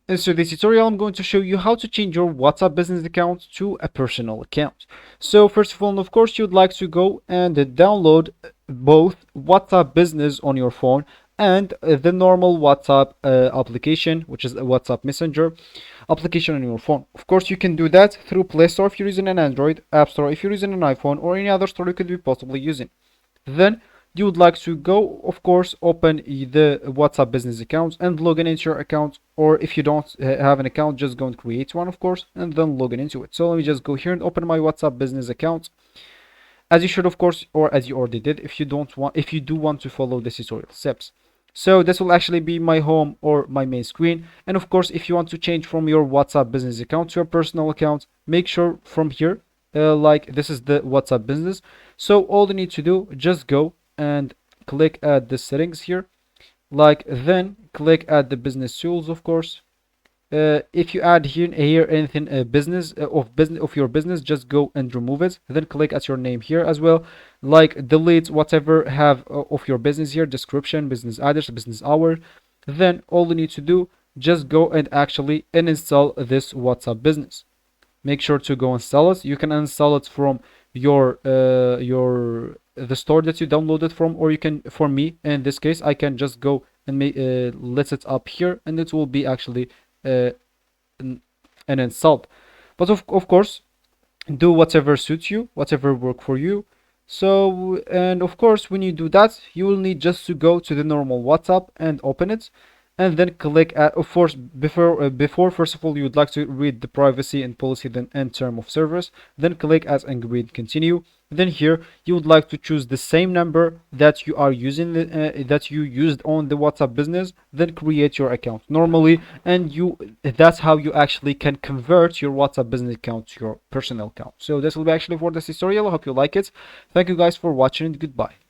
And so this tutorial, I'm going to show you how to change your WhatsApp business account to a personal account. So first of all, of course, you'd like to go and download both WhatsApp business on your phone and the normal WhatsApp application, which is a WhatsApp Messenger application on your phone. Of course, you can do that through Play Store if you're using an Android, App Store if you're using an iPhone, or any other store you could be possibly using. Then you would like to go, of course, open the WhatsApp business account and log in into your account, or if you don't have an account, just go and create one, of course, and then log in into it. So let me just go here and open my WhatsApp business account, as you should, of course, or as you already did if you do want to follow the tutorial steps. So this will actually be my home or my main screen. And of course, if you want to change from your WhatsApp business account to your personal account, make sure from here, like this is the WhatsApp business. So all you need to do, just go and click at the settings here, like then click at the business tools, of course. If you add here anything business of your business, just go and remove it. Then click at your name here as well, like delete whatever have of your business here, description, business address, business hour. Then all you need to do, just go and actually uninstall this WhatsApp business. Make sure to go install it. You can install it from your the store that you downloaded from, or you can, for me in this case, I can just go and let it up here, and it will be actually an installed. But of course, do whatever suits you, whatever work for you. So, and of course, when you do that, you will need just to go to the normal WhatsApp and open it, and then click at, of course, before first of all, you would like to read the privacy and policy then and term of service. Then click as and read continue. Then here you would like to choose the same number that you are using that you used on the WhatsApp business. Then create your account normally, and that's how you actually can convert your WhatsApp business account to your personal account. So this will be actually for this tutorial. I hope you like it. Thank you guys for watching, and goodbye.